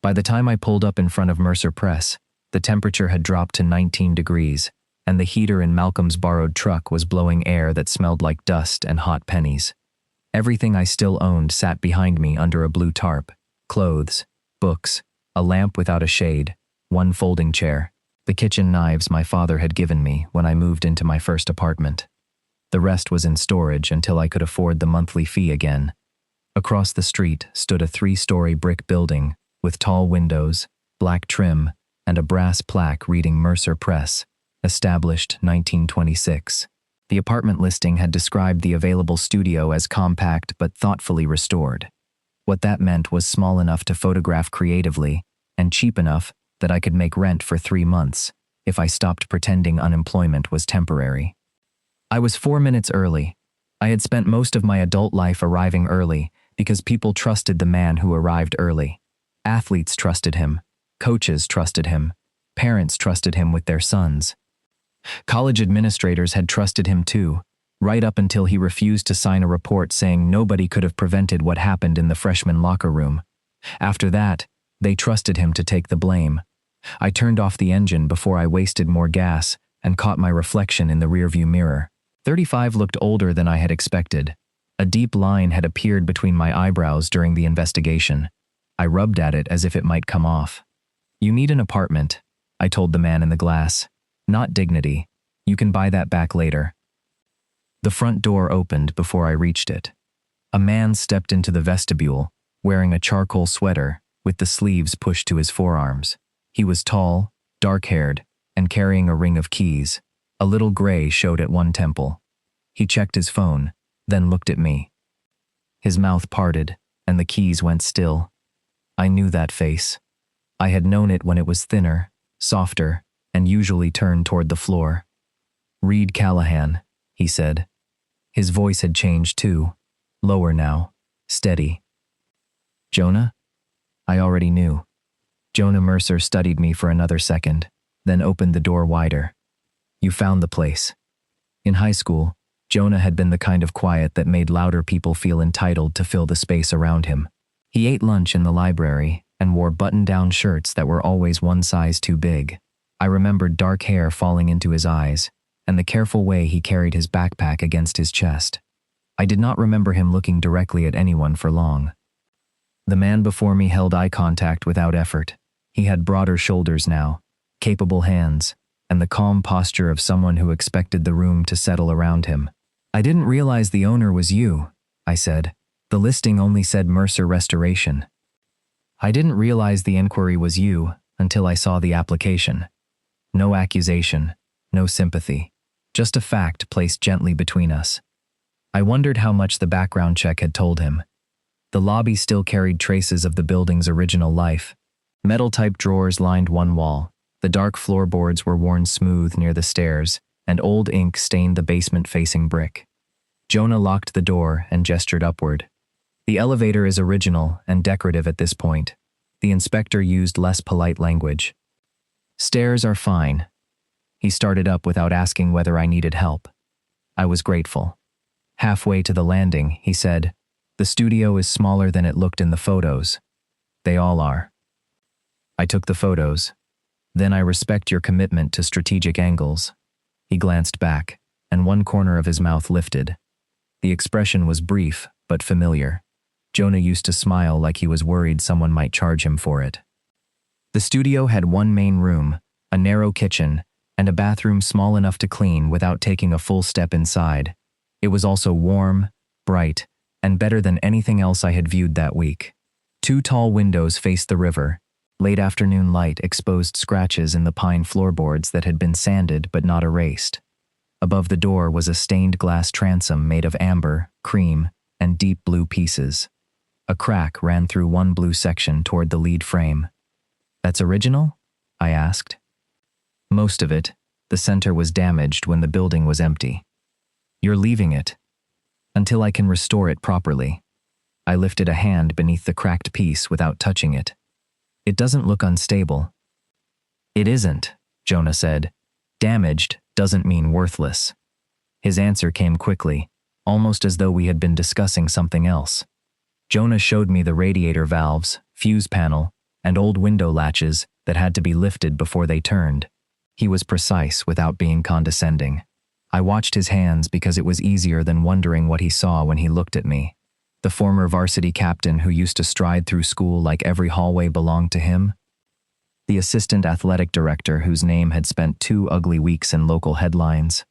By the time I pulled up in front of Mercer Press, the temperature had dropped to 19 degrees, and the heater in Malcolm's borrowed truck was blowing air that smelled like dust and hot pennies. Everything I still owned sat behind me under a blue tarp: clothes, books, a lamp without a shade, one folding chair, the kitchen knives my father had given me when I moved into my first apartment. The rest was in storage until I could afford the monthly fee again. Across the street stood a 3-story brick building with tall windows, black trim, and a brass plaque reading Mercer Press, established 1926. The apartment listing had described the available studio as compact but thoughtfully restored. What that meant was small enough to photograph creatively and cheap enough that I could make rent for 3 months if I stopped pretending unemployment was temporary. I was 4 minutes early. I had spent most of my adult life arriving early because people trusted the man who arrived early. Athletes trusted him. Coaches trusted him. Parents trusted him with their sons. College administrators had trusted him too, right up until he refused to sign a report saying nobody could have prevented what happened in the freshman locker room. After that, they trusted him to take the blame. I turned off the engine before I wasted more gas and caught my reflection in the rearview mirror. 35 looked older than I had expected. A deep line had appeared between my eyebrows during the investigation. I rubbed at it as if it might come off. "You need an apartment," I told the man in the glass. "Not dignity. You can buy that back later." The front door opened before I reached it. A man stepped into the vestibule, wearing a charcoal sweater with the sleeves pushed to his forearms. He was tall, dark-haired, and carrying a ring of keys. A little gray showed at one temple. He checked his phone, then looked at me. His mouth parted, and the keys went still. I knew that face. I had known it when it was thinner, softer, and usually turned toward the floor. "Reid Callahan," he said. His voice had changed too, lower now, steady. "Jonah?" I already knew. Jonah Mercer studied me for another second, then opened the door wider. "You found the place." In high school, Jonah had been the kind of quiet that made louder people feel entitled to fill the space around him. He ate lunch in the library and wore button-down shirts that were always one size too big. I remembered dark hair falling into his eyes and the careful way he carried his backpack against his chest. I did not remember him looking directly at anyone for long. The man before me held eye contact without effort. He had broader shoulders now, capable hands, and the calm posture of someone who expected the room to settle around him. "I didn't realize the owner was you," I said. "The listing only said Mercer Restoration." "I didn't realize the inquiry was you until I saw the application. No accusation, no sympathy, just a fact placed gently between us." I wondered how much the background check had told him. The lobby still carried traces of the building's original life. Metal-type drawers lined one wall. The dark floorboards were worn smooth near the stairs, and old ink stained the basement-facing brick. Jonah locked the door and gestured upward. "The elevator is original and decorative at this point." The inspector used less polite language. "Stairs are fine." He started up without asking whether I needed help. I was grateful. Halfway to the landing, he said, "The studio is smaller than it looked in the photos." "They all are." I took the photos. "Then I respect your commitment to strategic angles." He glanced back, and one corner of his mouth lifted. The expression was brief, but familiar. Jonah used to smile like he was worried someone might charge him for it. The studio had one main room, a narrow kitchen, and a bathroom small enough to clean without taking a full step inside. It was also warm, bright, and better than anything else I had viewed that week. 2 tall windows faced the river. Late afternoon light exposed scratches in the pine floorboards that had been sanded but not erased. Above the door was a stained glass transom made of amber, cream, and deep blue pieces. A crack ran through one blue section toward the lead frame. "That's original?" I asked. "Most of it. The center was damaged when the building was empty." "You're leaving it?" "Until I can restore it properly." I lifted a hand beneath the cracked piece without touching it. "It doesn't look unstable." "It isn't," Jonah said. "Damaged doesn't mean worthless." His answer came quickly, almost as though we had been discussing something else. Jonah showed me the radiator valves, fuse panel, and old window latches that had to be lifted before they turned. He was precise without being condescending. I watched his hands because it was easier than wondering what he saw when he looked at me. The former varsity captain who used to stride through school like every hallway belonged to him? The assistant athletic director whose name had spent 2 ugly weeks in local headlines?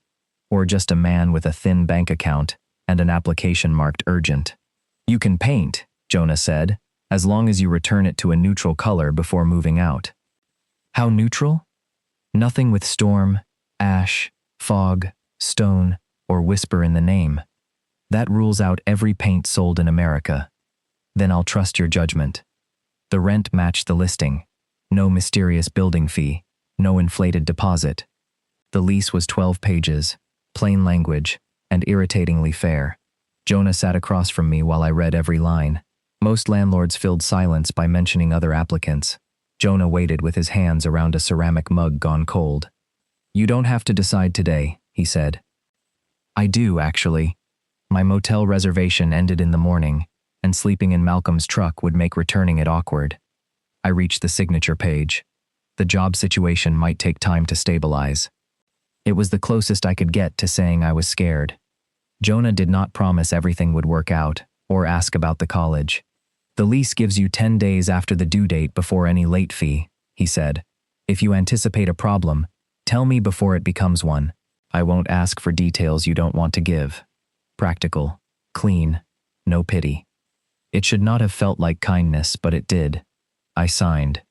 Or just a man with a thin bank account and an application marked urgent? "You can paint," Jonah said, "as long as you return it to a neutral color before moving out." How neutral? Nothing with storm, ash, fog, stone, or whisper in the name. That rules out every paint sold in America. Then I'll trust your judgment. The rent matched the listing. No mysterious building fee, no inflated deposit. The lease was 12 pages, plain language, and irritatingly fair. Jonah sat across from me while I read every line. Most landlords filled silence by mentioning other applicants. Jonah waited with his hands around a ceramic mug gone cold. "You don't have to decide today," he said. "I do, actually. My motel reservation ended in the morning, and sleeping in Malcolm's truck would make returning it awkward." I reached the signature page. The job situation might take time to stabilize. It was the closest I could get to saying I was scared. Jonah did not promise everything would work out, or ask about the college. "The lease gives you 10 days after the due date before any late fee," he said. "If you anticipate a problem, tell me before it becomes one. I won't ask for details you don't want to give. Practical, clean, no pity." It should not have felt like kindness, but it did. I signed.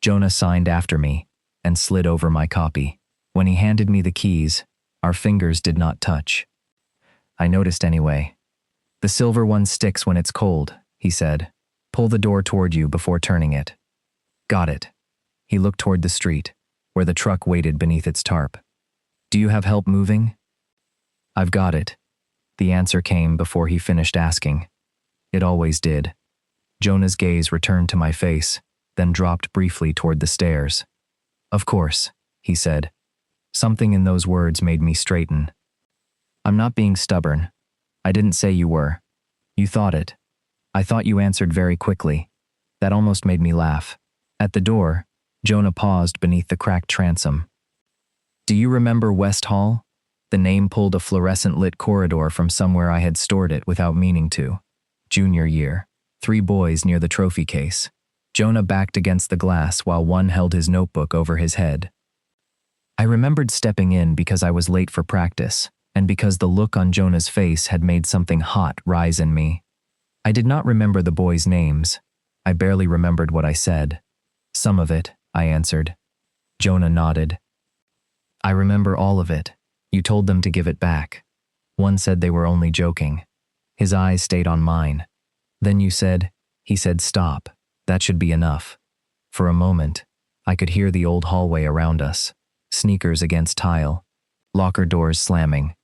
Jonah signed after me and slid over my copy. When he handed me the keys, our fingers did not touch. I noticed anyway. "The silver one sticks when it's cold," he said. "Pull the door toward you before turning it." "Got it." He looked toward the street, where the truck waited beneath its tarp. "Do you have help moving?" "I've got it." The answer came before he finished asking. It always did. Jonah's gaze returned to my face, then dropped briefly toward the stairs. "Of course," he said. Something in those words made me straighten. "I'm not being stubborn. I didn't say you were. You thought it. I thought you answered very quickly. That almost made me laugh." At the door, Jonah paused beneath the cracked transom. "Do you remember West Hall?" The name pulled a fluorescent-lit corridor from somewhere I had stored it without meaning to. Junior year. 3 boys near the trophy case. Jonah backed against the glass while one held his notebook over his head. I remembered stepping in because I was late for practice, and because the look on Jonah's face had made something hot rise in me. I did not remember the boys' names. I barely remembered what I said. "Some of it," I answered. Jonah nodded. "I remember all of it. You told them to give it back. One said they were only joking." His eyes stayed on mine. "Then you said," he said, "stop. That should be enough." For a moment, I could hear the old hallway around us. Sneakers against tile. Locker doors slamming.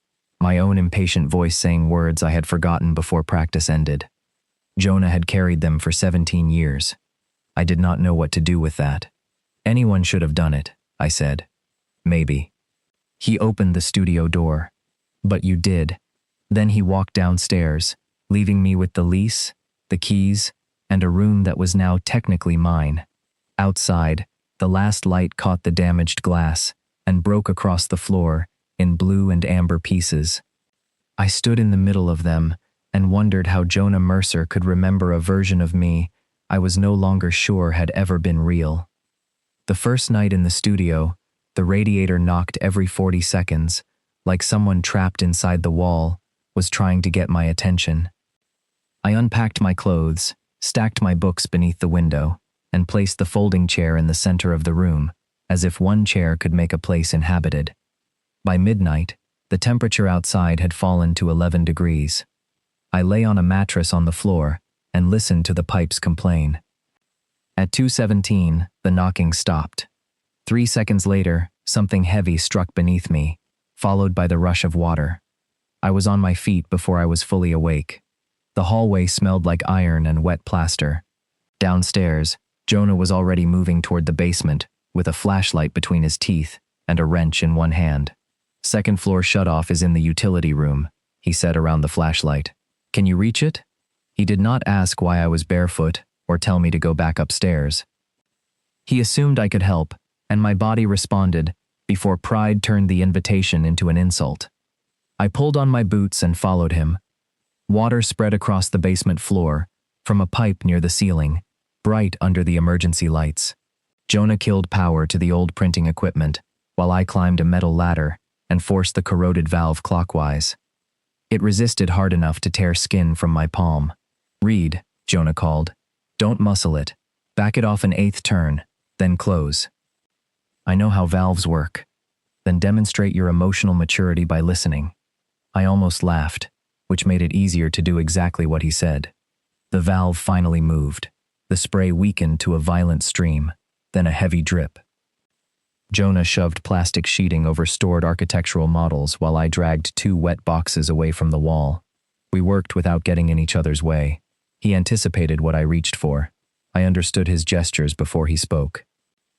My own impatient voice saying words I had forgotten before practice ended. Jonah had carried them for 17 years. I did not know what to do with that. "Anyone should have done it," I said. "Maybe." He opened the studio door. "But you did." Then he walked downstairs, leaving me with the lease, the keys, and a room that was now technically mine. Outside, the last light caught the damaged glass and broke across the floor in blue and amber pieces. I stood in the middle of them and wondered how Jonah Mercer could remember a version of me I was no longer sure had ever been real. The first night in the studio, the radiator knocked every 40 seconds, like someone trapped inside the wall was trying to get my attention. I unpacked my clothes, stacked my books beneath the window, and placed the folding chair in the center of the room, as if one chair could make a place inhabited. By midnight, the temperature outside had fallen to 11 degrees. I lay on a mattress on the floor and listened to the pipes complain. At 2:17, the knocking stopped. 3 seconds later, something heavy struck beneath me, followed by the rush of water. I was on my feet before I was fully awake. The hallway smelled like iron and wet plaster. Downstairs, Jonah was already moving toward the basement, with a flashlight between his teeth and a wrench in one hand. "Second floor shutoff is in the utility room," he said around the flashlight. "Can you reach it?" He did not ask why I was barefoot or tell me to go back upstairs. He assumed I could help, and my body responded before pride turned the invitation into an insult. I pulled on my boots and followed him. Water spread across the basement floor, from a pipe near the ceiling, bright under the emergency lights. Jonah killed power to the old printing equipment, while I climbed a metal ladder and forced the corroded valve clockwise. It resisted hard enough to tear skin from my palm. "Reid," Jonah called. "Don't muscle it. Back it off an eighth turn, then close." "I know how valves work." "Then demonstrate your emotional maturity by listening." I almost laughed, which made it easier to do exactly what he said. The valve finally moved. The spray weakened to a violent stream, then a heavy drip. Jonah shoved plastic sheeting over stored architectural models while I dragged 2 wet boxes away from the wall. We worked without getting in each other's way. He anticipated what I reached for. I understood his gestures before he spoke.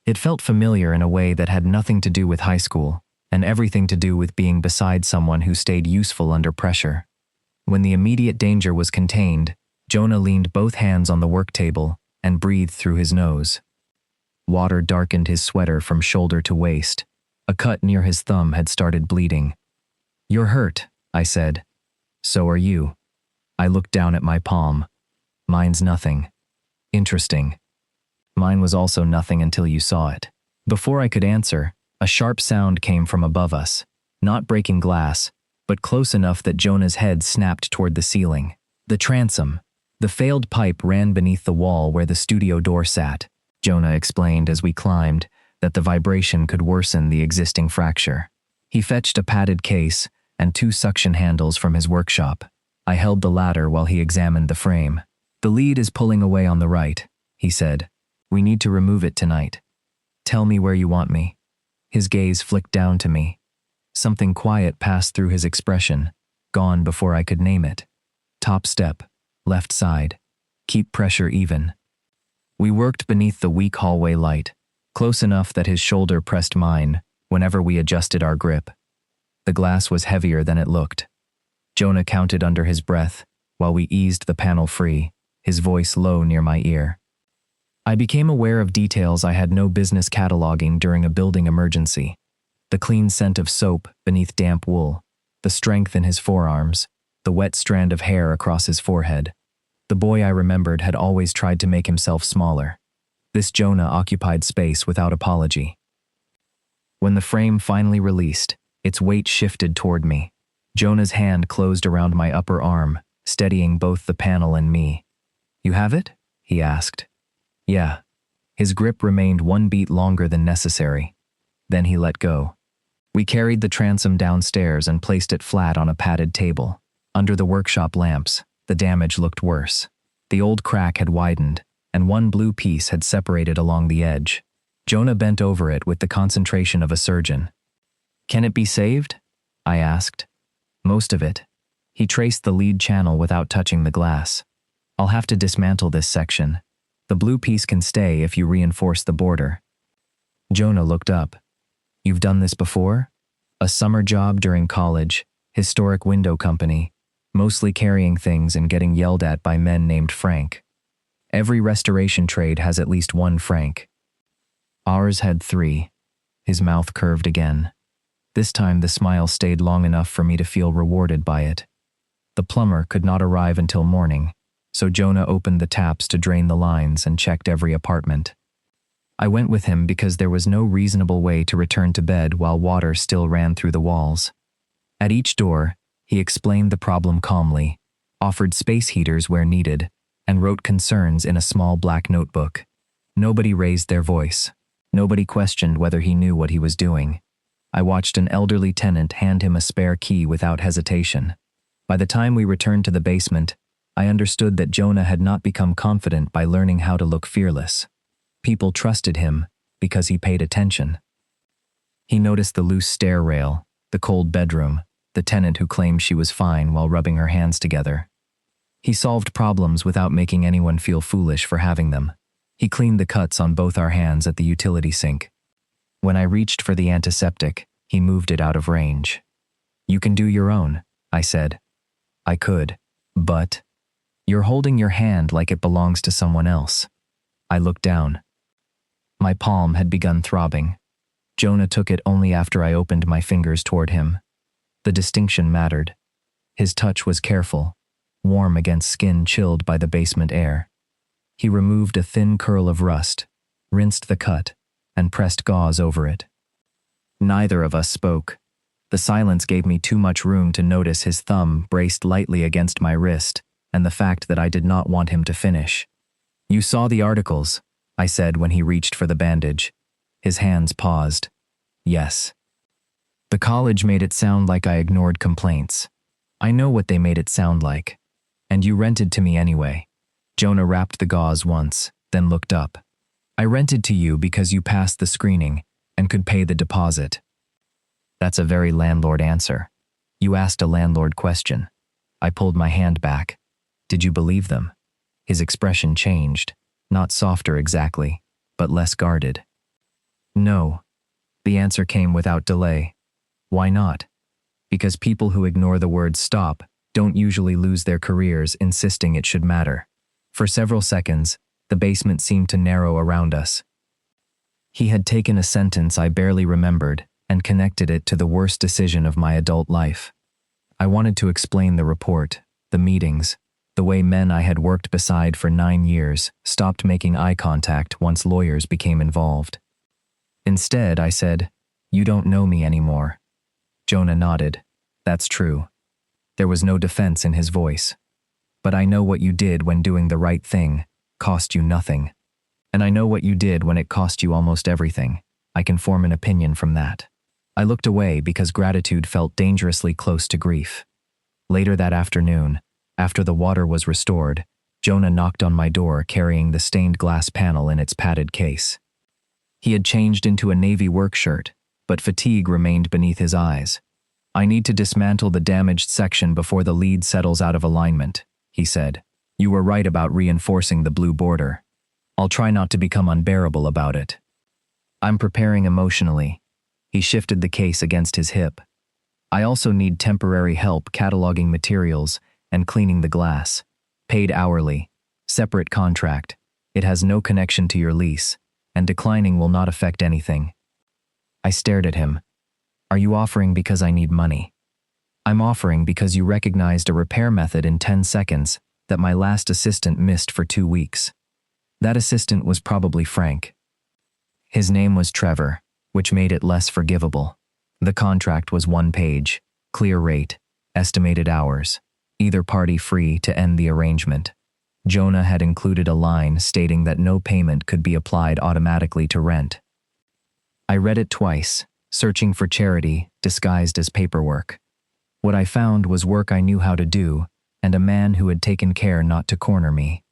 It felt familiar in a way that had nothing to do with high school, and everything to do with being beside someone who stayed useful under pressure. When the immediate danger was contained, Jonah leaned both hands on the work table and breathed through his nose. Water darkened his sweater from shoulder to waist. A cut near his thumb had started bleeding. "You're hurt," I said. "So are you." I looked down at my palm. "Mine's nothing." "Interesting." "Mine was also nothing until you saw it." Before I could answer, a sharp sound came from above us, not breaking glass, but close enough that Jonah's head snapped toward the ceiling. The transom. The failed pipe ran beneath the wall where the studio door sat. Jonah explained as we climbed that the vibration could worsen the existing fracture. He fetched a padded case and 2 suction handles from his workshop. I held the ladder while he examined the frame. "The lead is pulling away on the right," he said. "We need to remove it tonight. Tell me where you want me." His gaze flicked down to me. Something quiet passed through his expression, gone before I could name it. "Top step, left side. Keep pressure even." We worked beneath the weak hallway light, close enough that his shoulder pressed mine whenever we adjusted our grip. The glass was heavier than it looked. Jonah counted under his breath while we eased the panel free, his voice low near my ear. I became aware of details I had no business cataloging during a building emergency. The clean scent of soap beneath damp wool, the strength in his forearms, the wet strand of hair across his forehead. The boy I remembered had always tried to make himself smaller. This Jonah occupied space without apology. When the frame finally released, its weight shifted toward me. Jonah's hand closed around my upper arm, steadying both the panel and me. "You have it?" he asked. "Yeah." His grip remained 1 beat longer than necessary. Then he let go. We carried the transom downstairs and placed it flat on a padded table. Under the workshop lamps, the damage looked worse. The old crack had widened, and 1 blue piece had separated along the edge. Jonah bent over it with the concentration of a surgeon. "Can it be saved?" I asked. "Most of it." He traced the lead channel without touching the glass. "I'll have to dismantle this section. The blue piece can stay if you reinforce the border." Jonah looked up. "You've done this before?" "A summer job during college, historic window company, mostly carrying things and getting yelled at by men named Frank. Every restoration trade has at least 1 Frank. Ours had 3. His mouth curved again. This time the smile stayed long enough for me to feel rewarded by it. The plumber could not arrive until morning, so Jonah opened the taps to drain the lines and checked every apartment. I went with him because there was no reasonable way to return to bed while water still ran through the walls. At each door, he explained the problem calmly, offered space heaters where needed, and wrote concerns in a small black notebook. Nobody raised their voice. Nobody questioned whether he knew what he was doing. I watched an elderly tenant hand him a spare key without hesitation. By the time we returned to the basement, I understood that Jonah had not become confident by learning how to look fearless. People trusted him because he paid attention. He noticed the loose stair rail, the cold bedroom, the tenant who claimed she was fine while rubbing her hands together. He solved problems without making anyone feel foolish for having them. He cleaned the cuts on both our hands at the utility sink. When I reached for the antiseptic, he moved it out of range. "You can do your own," I said. I could, but you're holding your hand like it belongs to someone else. I looked down. My palm had begun throbbing. Jonah took it only after I opened my fingers toward him. The distinction mattered. His touch was careful, warm against skin chilled by the basement air. He removed a thin curl of rust, rinsed the cut, and pressed gauze over it. Neither of us spoke. The silence gave me too much room to notice his thumb braced lightly against my wrist and the fact that I did not want him to finish. "You saw the articles," I said when he reached for the bandage. His hands paused. "Yes." "The college made it sound like I ignored complaints. I know what they made it sound like. And you rented to me anyway." Jonah wrapped the gauze once, then looked up. "I rented to you because you passed the screening and could pay the deposit." That's a very landlord answer. You asked a landlord question. I pulled my hand back. "Did you believe them?" His expression changed, not softer exactly, but less guarded. "No." The answer came without delay. "Why not?" "Because people who ignore the word stop don't usually lose their careers insisting it should matter." For several seconds, the basement seemed to narrow around us. He had taken a sentence I barely remembered and connected it to the worst decision of my adult life. I wanted to explain the report, the meetings, the way men I had worked beside for 9 years stopped making eye contact once lawyers became involved. Instead, I said, "You don't know me anymore." Jonah nodded. "That's true." There was no defense in his voice. "But I know what you did when doing the right thing cost you nothing. And I know what you did when it cost you almost everything. I can form an opinion from that." I looked away because gratitude felt dangerously close to grief. Later that afternoon, after the water was restored, Jonah knocked on my door carrying the stained glass panel in its padded case. He had changed into a navy work shirt, but fatigue remained beneath his eyes. "I need to dismantle the damaged section before the lead settles out of alignment," he said. "You were right about reinforcing the blue border. I'll try not to become unbearable about it." "I'm preparing emotionally." He shifted the case against his hip. "I also need temporary help cataloging materials and cleaning the glass. Paid hourly. Separate contract. It has no connection to your lease, and declining will not affect anything." I stared at him. "Are you offering because I need money?" "I'm offering because you recognized a repair method in 10 seconds that my last assistant missed for 2 weeks. That assistant was probably Frank. His name was Trevor, which made it less forgivable. The contract was 1 page, clear rate, estimated hours, either party free to end the arrangement. Jonah had included a line stating that no payment could be applied automatically to rent. I read it twice, searching for charity disguised as paperwork. What I found was work I knew how to do, and a man who had taken care not to corner me.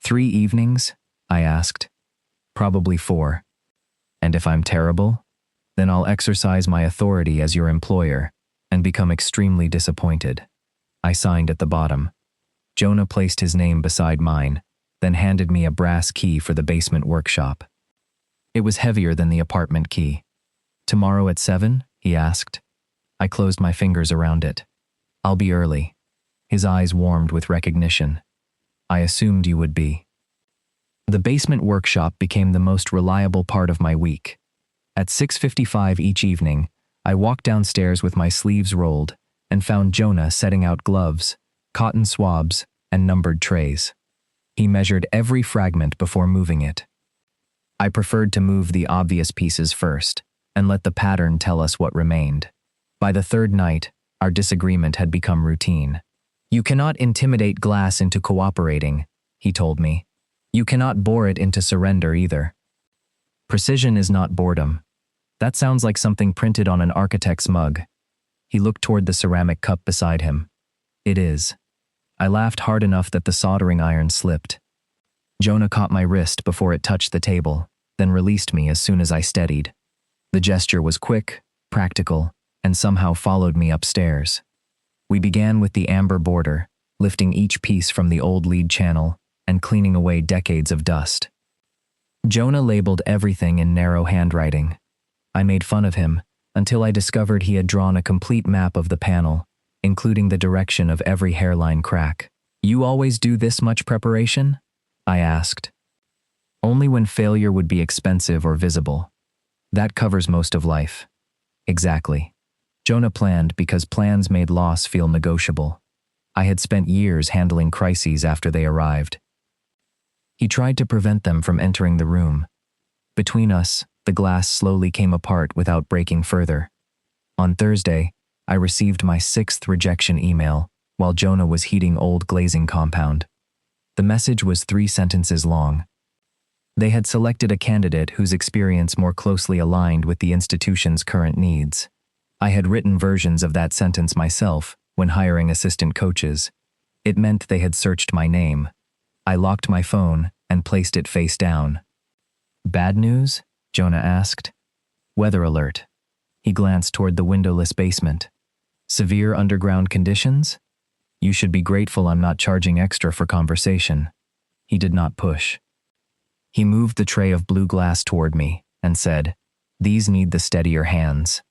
3 evenings? I asked. "Probably 4. And if I'm terrible, then I'll exercise my authority as your employer and become extremely disappointed." I signed at the bottom. Jonah placed his name beside mine, then handed me a brass key for the basement workshop. It was heavier than the apartment key. "Tomorrow at 7?" he asked. I closed my fingers around it. "I'll be early." His eyes warmed with recognition. "I assumed you would be." The basement workshop became the most reliable part of my week. At 6:55 each evening, I walked downstairs with my sleeves rolled and found Jonah setting out gloves, cotton swabs, and numbered trays. He measured every fragment before moving it. I preferred to move the obvious pieces first and let the pattern tell us what remained. By the 3rd night, our disagreement had become routine. "You cannot intimidate glass into cooperating," he told me. "You cannot bore it into surrender either. Precision is not boredom." That sounds like something printed on an architect's mug. He looked toward the ceramic cup beside him. "It is." I laughed hard enough that the soldering iron slipped. Jonah caught my wrist before it touched the table, then released me as soon as I steadied. The gesture was quick, practical, and somehow followed me upstairs. We began with the amber border, lifting each piece from the old lead channel and cleaning away decades of dust. Jonah labeled everything in narrow handwriting. I made fun of him until I discovered he had drawn a complete map of the panel, including the direction of every hairline crack. "You always do this much preparation?" I asked. Only when failure would be expensive or visible. That covers most of life. Exactly. Jonah planned because plans made loss feel negotiable. I had spent years handling crises after they arrived. He tried to prevent them from entering the room. Between us, the glass slowly came apart without breaking further. On Thursday, I received my 6th rejection email while Jonah was heating old glazing compound. The message was 3 sentences long. They had selected a candidate whose experience more closely aligned with the institution's current needs. I had written versions of that sentence myself when hiring assistant coaches. It meant they had searched my name. I locked my phone and placed it face down. Bad news? Jonah asked. Weather alert. He glanced toward the windowless basement. Severe underground conditions? You should be grateful I'm not charging extra for conversation. He did not push. He moved the tray of blue glass toward me and said, "These need the steadier hands."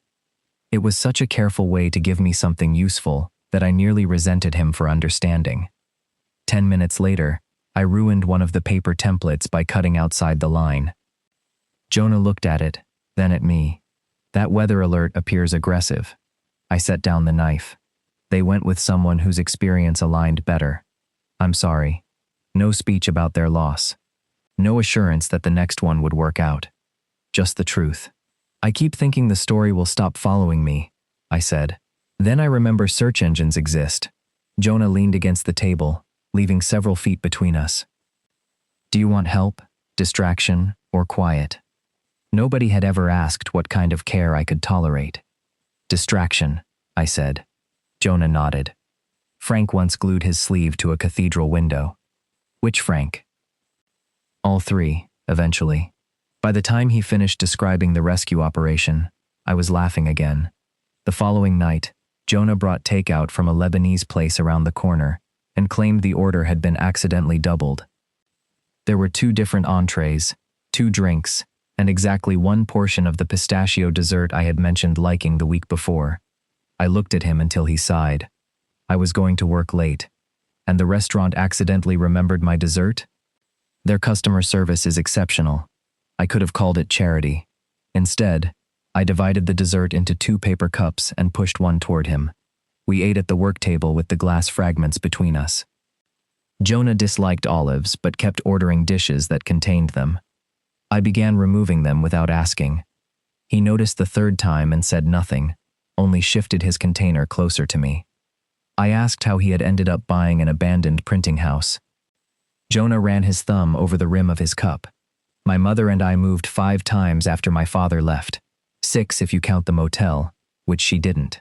It was such a careful way to give me something useful that I nearly resented him for understanding. 10 minutes later, I ruined one of the paper templates by cutting outside the line. Jonah looked at it, then at me. That weather alert appears aggressive. I set down the knife. They went with someone whose experience aligned better. I'm sorry. No speech about their loss. No assurance that the next one would work out. Just the truth. I keep thinking the story will stop following me, I said. Then I remember search engines exist. Jonah leaned against the table, leaving several feet between us. Do you want help, distraction, or quiet? Nobody had ever asked what kind of care I could tolerate. Distraction, I said. Jonah nodded. Frank once glued his sleeve to a cathedral window. Which Frank? All 3, eventually. By the time he finished describing the rescue operation, I was laughing again. The following night, Jonah brought takeout from a Lebanese place around the corner and claimed the order had been accidentally doubled. There were 2 different entrees, 2 drinks, and exactly 1 portion of the pistachio dessert I had mentioned liking the week before. I looked at him until he sighed. I was going to work late, and the restaurant accidentally remembered my dessert? Their customer service is exceptional. I could have called it charity. Instead, I divided the dessert into 2 paper cups and pushed one toward him. We ate at the work table with the glass fragments between us. Jonah disliked olives but kept ordering dishes that contained them. I began removing them without asking. He noticed the 3rd time and said nothing, only shifted his container closer to me. I asked how he had ended up buying an abandoned printing house. Jonah ran his thumb over the rim of his cup. My mother and I moved 5 times after my father left, 6 if you count the motel, which she didn't.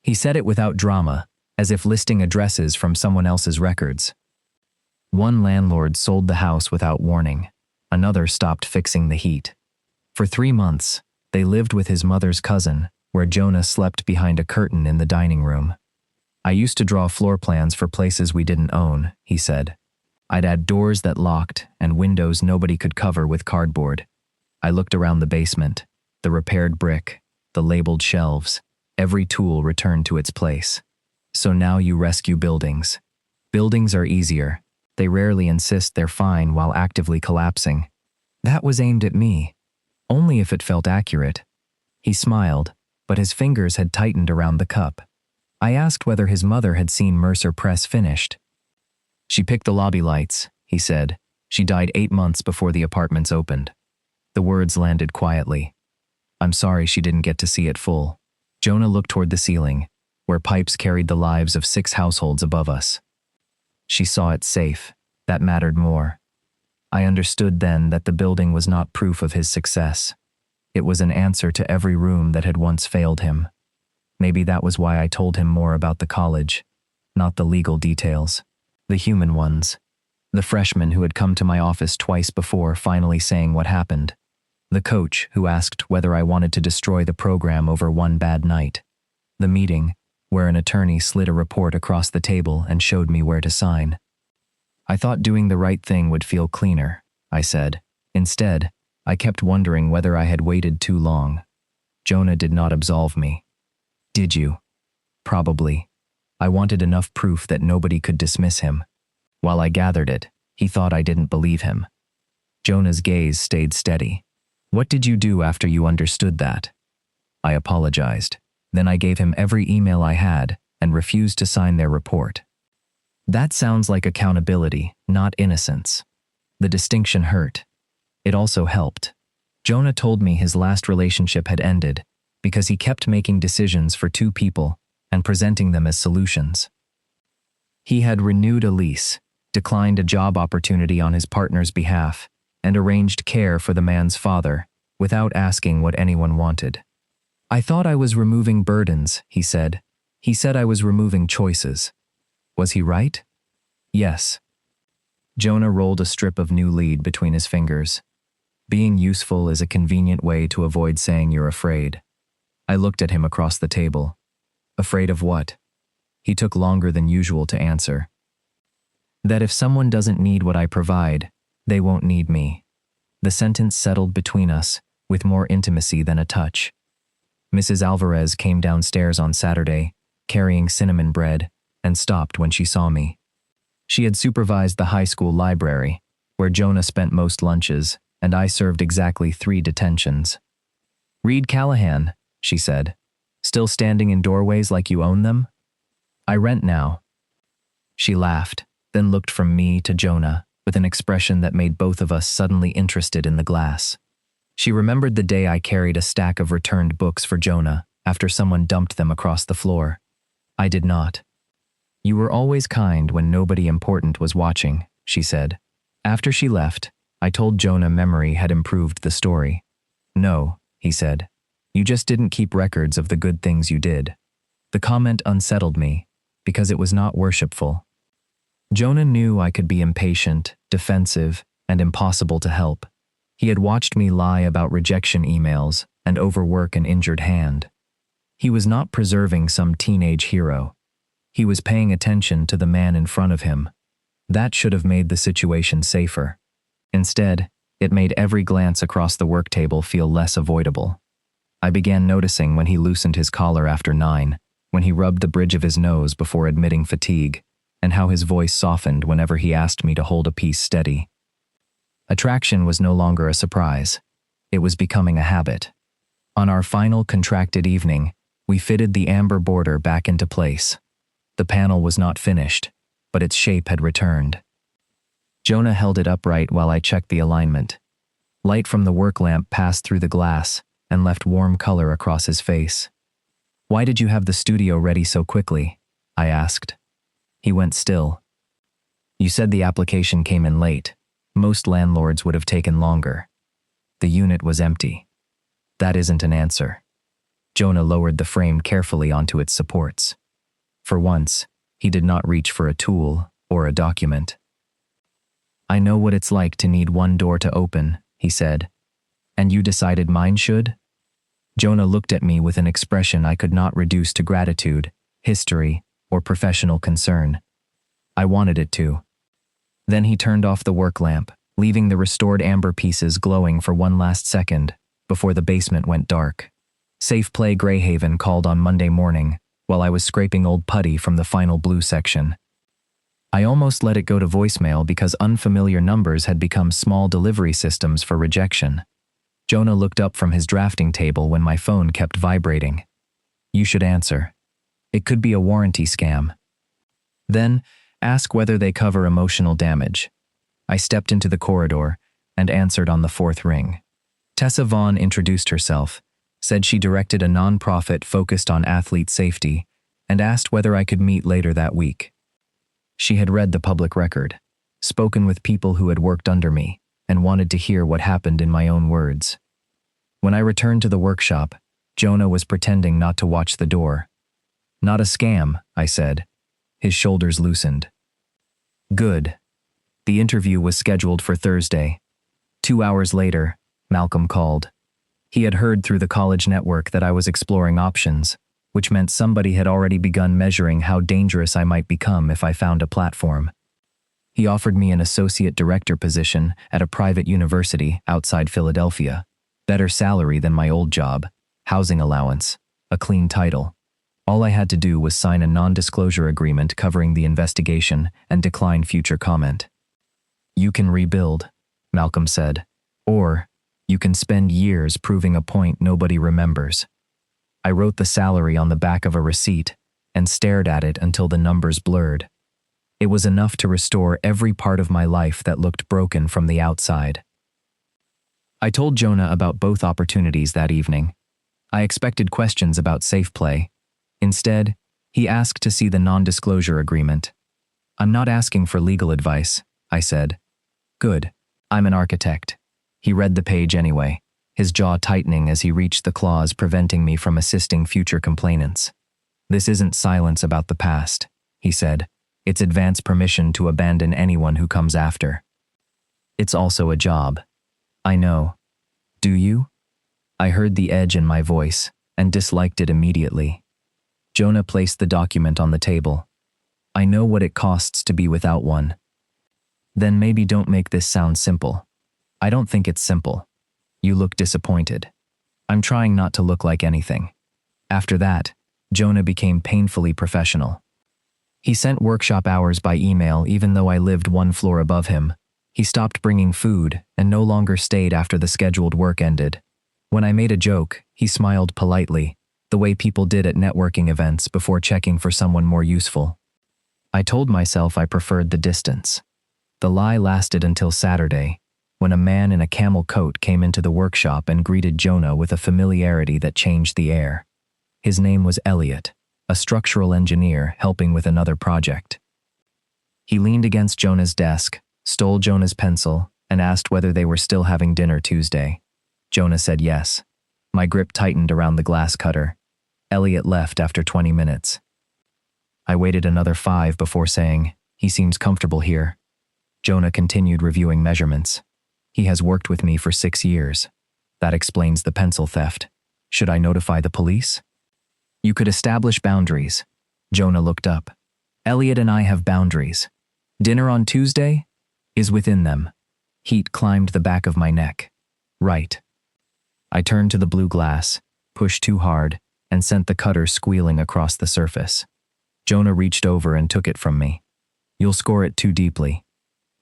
He said it without drama, as if listing addresses from someone else's records. One landlord sold the house without warning. Another stopped fixing the heat. For 3 months, they lived with his mother's cousin, where Jonah slept behind a curtain in the dining room. I used to draw floor plans for places we didn't own, he said. I'd add doors that locked and windows nobody could cover with cardboard. I looked around the basement, the repaired brick, the labeled shelves. Every tool returned to its place. So now you rescue buildings. Buildings are easier. They rarely insist they're fine while actively collapsing. That was aimed at me, only if it felt accurate. He smiled, but his fingers had tightened around the cup. I asked whether his mother had seen Mercer Press finished. She picked the lobby lights, he said. She died 8 months before the apartments opened. The words landed quietly. I'm sorry she didn't get to see it full. Jonah looked toward the ceiling, where pipes carried the lives of 6 households above us. She saw it safe. That mattered more. I understood then that the building was not proof of his success. It was an answer to every room that had once failed him. Maybe that was why I told him more about the college, not the legal details. The human ones. The freshman who had come to my office twice before finally saying what happened. The coach who asked whether I wanted to destroy the program over one bad night. The meeting where an attorney slid a report across the table and showed me where to sign. I thought doing the right thing would feel cleaner, I said. Instead, I kept wondering whether I had waited too long. Jonah did not absolve me. Did you? Probably. I wanted enough proof that nobody could dismiss him. While I gathered it, he thought I didn't believe him. Jonah's gaze stayed steady. What did you do after you understood that? I apologized. Then I gave him every email I had and refused to sign their report. That sounds like accountability, not innocence. The distinction hurt. It also helped. Jonah told me his last relationship had ended because he kept making decisions for two people and presenting them as solutions. He had renewed a lease, declined a job opportunity on his partner's behalf, and arranged care for the man's father without asking what anyone wanted. I thought I was removing burdens, he said. He said I was removing choices. Was he right? Yes. Jonah rolled a strip of new lead between his fingers. Being useful is a convenient way to avoid saying you're afraid. I looked at him across the table. Afraid of what? He took longer than usual to answer. That if someone doesn't need what I provide, they won't need me. The sentence settled between us with more intimacy than a touch. Mrs. Alvarez came downstairs on Saturday, carrying cinnamon bread, and stopped when she saw me. She had supervised the high school library, where Jonah spent most lunches, and I served exactly 3 detentions. Reid Callahan, she said. Still standing in doorways like you own them? I rent now. She laughed, then looked from me to Jonah with an expression that made both of us suddenly interested in the glass. She remembered the day I carried a stack of returned books for Jonah after someone dumped them across the floor. I did not. You were always kind when nobody important was watching, she said. After she left, I told Jonah memory had improved the story. No, he said. You just didn't keep records of the good things you did. The comment unsettled me because it was not worshipful. Jonah knew I could be impatient, defensive, and impossible to help. He had watched me lie about rejection emails and overwork an injured hand. He was not preserving some teenage hero. He was paying attention to the man in front of him. That should have made the situation safer. Instead, it made every glance across the work table feel less avoidable. I began noticing when he loosened his collar after 9, when he rubbed the bridge of his nose before admitting fatigue, and how his voice softened whenever he asked me to hold a piece steady. Attraction was no longer a surprise. It was becoming a habit. On our final contracted evening, we fitted the amber border back into place. The panel was not finished, but its shape had returned. Jonah held it upright while I checked the alignment. Light from the work lamp passed through the glass and left warm color across his face. Why did you have the studio ready so quickly? I asked. He went still. You said the application came in late. Most landlords would have taken longer. The unit was empty. That isn't an answer. Jonah lowered the frame carefully onto its supports. For once, he did not reach for a tool or a document. I know what it's like to need one door to open, he said. And you decided mine should? Jonah looked at me with an expression I could not reduce to gratitude, history, or professional concern. I wanted it to. Then he turned off the work lamp, leaving the restored amber pieces glowing for one last second before the basement went dark. Safe Play Greyhaven called on Monday morning while I was scraping old putty from the final blue section. I almost let it go to voicemail because unfamiliar numbers had become small delivery systems for rejection. Jonah looked up from his drafting table when my phone kept vibrating. You should answer. It could be a warranty scam. Then, ask whether they cover emotional damage. I stepped into the corridor and answered on the 4th ring. Tessa Vaughn introduced herself, said she directed a nonprofit focused on athlete safety, and asked whether I could meet later that week. She had read the public record, spoken with people who had worked under me, and wanted to hear what happened in my own words. When I returned to the workshop, Jonah was pretending not to watch the door. Not a scam, I said. His shoulders loosened. Good. The interview was scheduled for Thursday. 2 hours later, Malcolm called. He had heard through the college network that I was exploring options, which meant somebody had already begun measuring how dangerous I might become if I found a platform. He offered me an associate director position at a private university outside Philadelphia, better salary than my old job, housing allowance, a clean title. All I had to do was sign a non-disclosure agreement covering the investigation and decline future comment. You can rebuild, Malcolm said. Or, you can spend years proving a point nobody remembers. I wrote the salary on the back of a receipt and stared at it until the numbers blurred. It was enough to restore every part of my life that looked broken from the outside. I told Jonah about both opportunities that evening. I expected questions about safe play. Instead, he asked to see the non-disclosure agreement. I'm not asking for legal advice, I said. Good. I'm an architect. He read the page anyway, his jaw tightening as he reached the clause preventing me from assisting future complainants. This isn't silence about the past, he said. It's advance permission to abandon anyone who comes after. It's also a job. I know. Do you? I heard the edge in my voice and disliked it immediately. Jonah placed the document on the table. I know what it costs to be without one. Then maybe don't make this sound simple. I don't think it's simple. You look disappointed. I'm trying not to look like anything. After that, Jonah became painfully professional. He sent workshop hours by email even though I lived one floor above him. He stopped bringing food and no longer stayed after the scheduled work ended. When I made a joke, he smiled politely, the way people did at networking events before checking for someone more useful. I told myself I preferred the distance. The lie lasted until Saturday, when a man in a camel coat came into the workshop and greeted Jonah with a familiarity that changed the air. His name was Elliot, a structural engineer helping with another project. He leaned against Jonah's desk, stole Jonah's pencil, and asked whether they were still having dinner Tuesday. Jonah said yes. My grip tightened around the glass cutter. Elliot left after 20 minutes. I waited another 5 before saying, he seems comfortable here. Jonah continued reviewing measurements. He has worked with me for 6 years. That explains the pencil theft. Should I notify the police? You could establish boundaries. Jonah looked up. Elliot and I have boundaries. Dinner on Tuesday is within them. Heat climbed the back of my neck. Right. I turned to the blue glass, pushed too hard, and sent the cutter squealing across the surface. Jonah reached over and took it from me. You'll score it too deeply.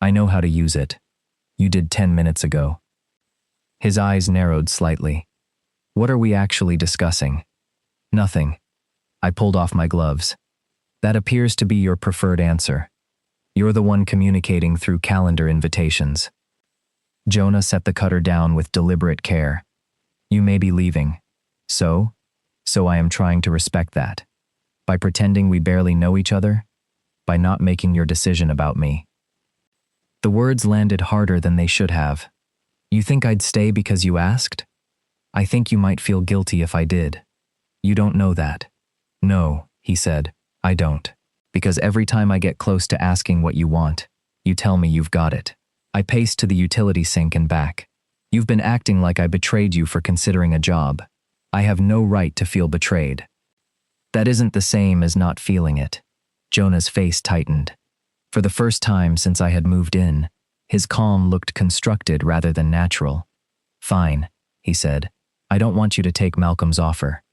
I know how to use it. You did 10 minutes ago. His eyes narrowed slightly. What are we actually discussing? Nothing. I pulled off my gloves. That appears to be your preferred answer. You're the one communicating through calendar invitations. Jonah set the cutter down with deliberate care. You may be leaving. So I am trying to respect that. By pretending we barely know each other? By not making your decision about me. The words landed harder than they should have. You think I'd stay because you asked? I think you might feel guilty if I did. You don't know that. No, he said, I don't. Because every time I get close to asking what you want, you tell me you've got it. I paced to the utility sink and back. You've been acting like I betrayed you for considering a job. I have no right to feel betrayed. That isn't the same as not feeling it. Jonah's face tightened. For the first time since I had moved in, his calm looked constructed rather than natural. Fine, he said. I don't want you to take Malcolm's offer.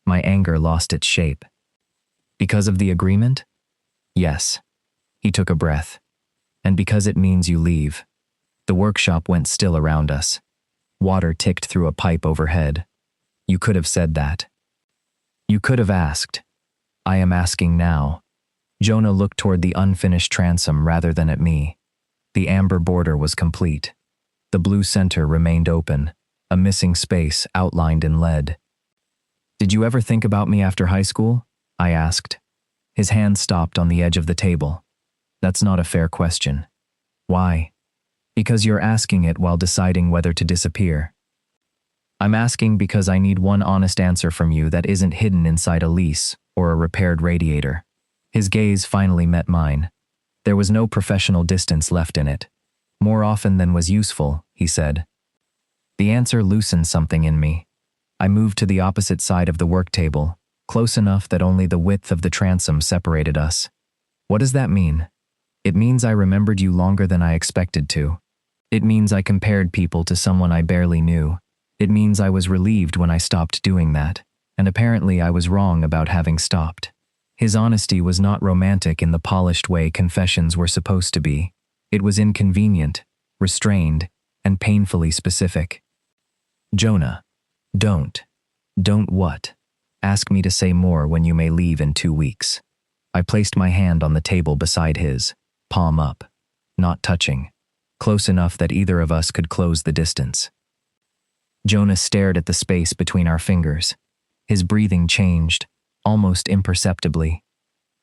My anger lost its shape. Because of the agreement? Yes. He took a breath. And because it means you leave. The workshop went still around us. Water ticked through a pipe overhead. You could have said that. You could have asked. I am asking now. Jonah looked toward the unfinished transom rather than at me. The amber border was complete. The blue center remained open, a missing space outlined in lead. Did you ever think about me after high school? I asked. His hand stopped on the edge of the table. That's not a fair question. Why? Because you're asking it while deciding whether to disappear. I'm asking because I need one honest answer from you that isn't hidden inside a lease or a repaired radiator. His gaze finally met mine. There was no professional distance left in it. More often than was useful, he said. The answer loosened something in me. I moved to the opposite side of the work table, close enough that only the width of the transom separated us. What does that mean? It means I remembered you longer than I expected to. It means I compared people to someone I barely knew. It means I was relieved when I stopped doing that, and apparently I was wrong about having stopped. His honesty was not romantic in the polished way confessions were supposed to be. It was inconvenient, restrained, and painfully specific. Jonah, don't. Don't what? Ask me to say more when you may leave in 2 weeks. I placed my hand on the table beside his, palm up, not touching, close enough that either of us could close the distance. Jonah stared at the space between our fingers. His breathing changed, almost imperceptibly.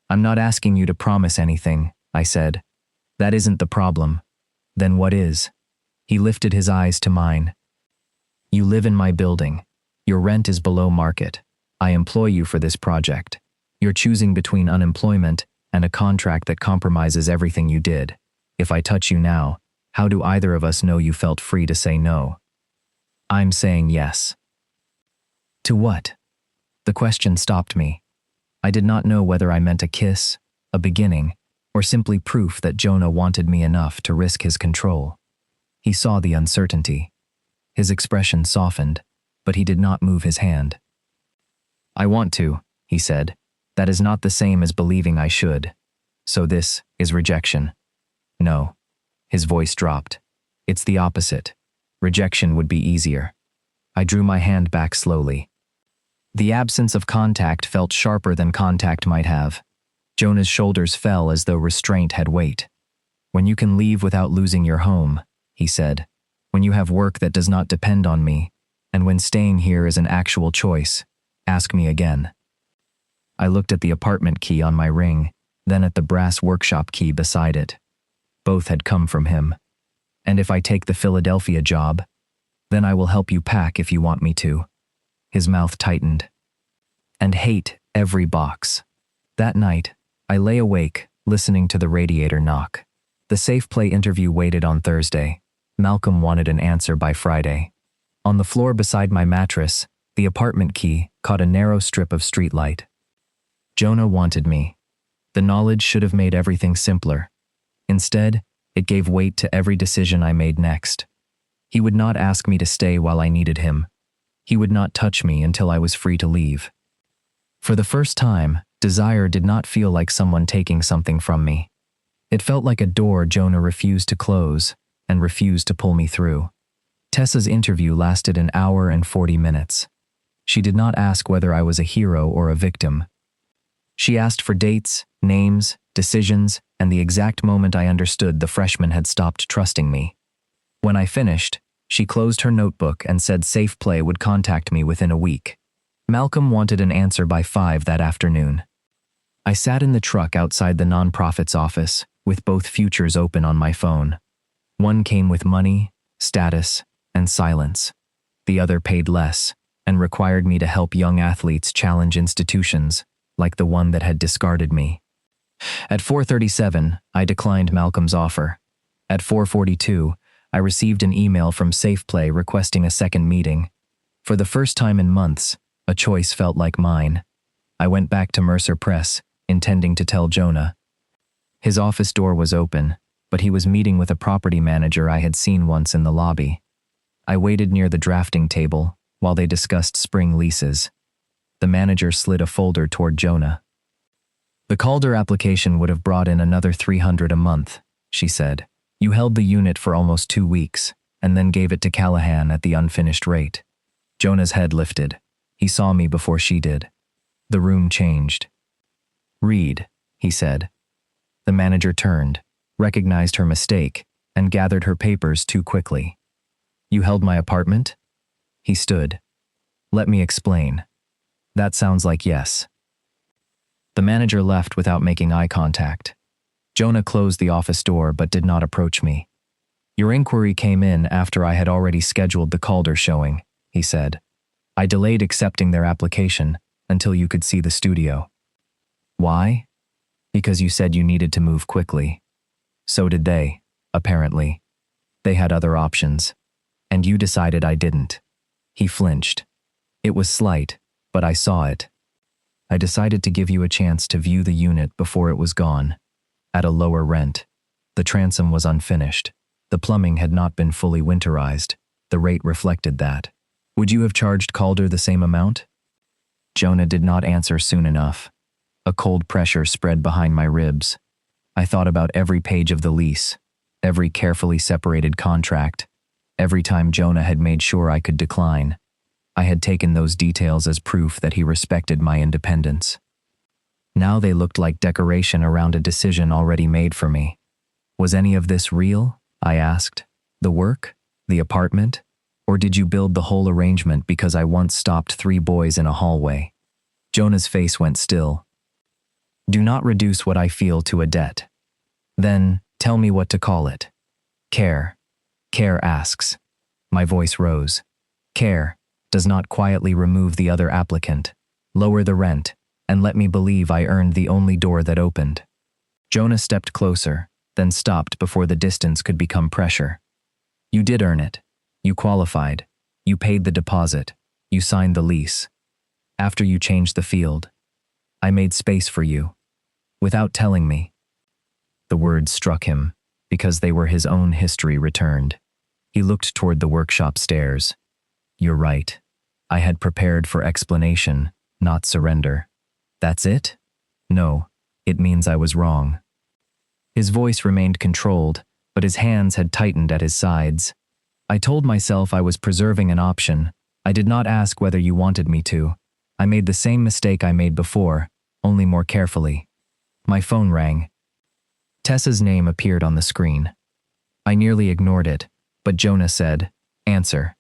I'm not asking you to promise anything, I said. That isn't the problem. Then what is? He lifted his eyes to mine. You live in my building. Your rent is below market. I employ you for this project. You're choosing between unemployment and a contract that compromises everything you did. If I touch you now, how do either of us know you felt free to say no? I'm saying yes. To what? The question stopped me. I did not know whether I meant a kiss, a beginning, or simply proof that Jonah wanted me enough to risk his control. He saw the uncertainty. His expression softened, but he did not move his hand. I want to, he said. That is not the same as believing I should. So this is rejection. No. His voice dropped. It's the opposite. Rejection would be easier. I drew my hand back slowly. The absence of contact felt sharper than contact might have. Jonah's shoulders fell as though restraint had weight. When you can leave without losing your home, he said. When you have work that does not depend on me, and when staying here is an actual choice, ask me again. I looked at the apartment key on my ring, then at the brass workshop key beside it. Both had come from him. And if I take the Philadelphia job, then I will help you pack if you want me to. His mouth tightened. And hate every box. That night, I lay awake, listening to the radiator knock. The Safe Play interview waited on Thursday. Malcolm wanted an answer by Friday. On the floor beside my mattress, the apartment key caught a narrow strip of streetlight. Jonah wanted me. The knowledge should have made everything simpler. Instead, it gave weight to every decision I made next. He would not ask me to stay while I needed him. He would not touch me until I was free to leave. For the first time, desire did not feel like someone taking something from me. It felt like a door Jonah refused to close and refused to pull me through. Tessa's interview lasted an hour and 40 minutes. She did not ask whether I was a hero or a victim. She asked for dates, names, decisions, and the exact moment I understood the freshman had stopped trusting me. When I finished, she closed her notebook and said Safe Play would contact me within a week. Malcolm wanted an answer by 5 that afternoon. I sat in the truck outside the nonprofit's office, with both futures open on my phone. One came with money, status, and silence. The other paid less and required me to help young athletes challenge institutions, like the one that had discarded me. At 4:37, I declined Malcolm's offer. At 4:42, I received an email from Safe Play requesting a second meeting. For the first time in months, a choice felt like mine. I went back to Mercer Press, intending to tell Jonah. His office door was open, but he was meeting with a property manager I had seen once in the lobby. I waited near the drafting table while they discussed spring leases. The manager slid a folder toward Jonah. The Calder application would have brought in another $300 a month, she said. You held the unit for almost 2 weeks, and then gave it to Callahan at the unfinished rate. Jonah's head lifted. He saw me before she did. The room changed. Reid, he said. The manager turned, recognized her mistake, and gathered her papers too quickly. You held my apartment? He stood. Let me explain. That sounds like yes. The manager left without making eye contact. Jonah closed the office door but did not approach me. Your inquiry came in after I had already scheduled the Calder showing, he said. I delayed accepting their application until you could see the studio. Why? Because you said you needed to move quickly. So did they, apparently. They had other options. And you decided I didn't. He flinched. It was slight, but I saw it. I decided to give you a chance to view the unit before it was gone. At a lower rent. The transom was unfinished. The plumbing had not been fully winterized. The rate reflected that. Would you have charged Calder the same amount? Jonah did not answer soon enough. A cold pressure spread behind my ribs. I thought about every page of the lease, every carefully separated contract, Every time Jonah had made sure I could decline, I had taken those details as proof that he respected my independence. Now they looked like decoration around a decision already made for me. Was any of this real? I asked. The work? The apartment? Or did you build the whole arrangement because I once stopped 3 boys in a hallway? Jonah's face went still. Do not reduce what I feel to a debt. Then, tell me what to call it. Care. Care asks. My voice rose. Care does not quietly remove the other applicant, lower the rent, and let me believe I earned the only door that opened. Jonah stepped closer, then stopped before the distance could become pressure. You did earn it. You qualified. You paid the deposit. You signed the lease. After you changed the field, I made space for you. Without telling me. The words struck him, because they were his own history returned. He looked toward the workshop stairs. You're right. I had prepared for explanation, not surrender. That's it? No, it means I was wrong. His voice remained controlled, but his hands had tightened at his sides. I told myself I was preserving an option. I did not ask whether you wanted me to. I made the same mistake I made before, only more carefully. My phone rang. Tessa's name appeared on the screen. I nearly ignored it, but Jonah said, "Answer."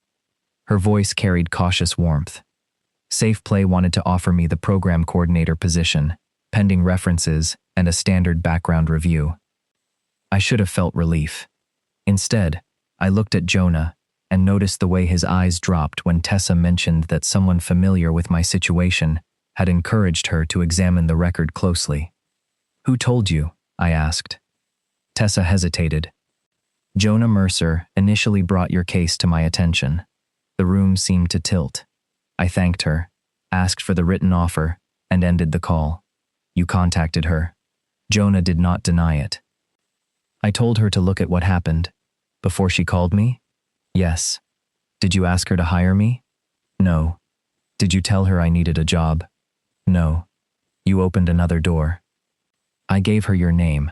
Her voice carried cautious warmth. Safe Play wanted to offer me the program coordinator position, pending references and a standard background review. I should have felt relief. Instead, I looked at Jonah and noticed the way his eyes dropped when Tessa mentioned that someone familiar with my situation had encouraged her to examine the record closely. Who told you? I asked. Tessa hesitated. Jonah Mercer initially brought your case to my attention. The room seemed to tilt. I thanked her, asked for the written offer, and ended the call. You contacted her. Jonah did not deny it. I told her to look at what happened. Before she called me? Yes. Did you ask her to hire me? No. Did you tell her I needed a job? No. You opened another door. I gave her your name.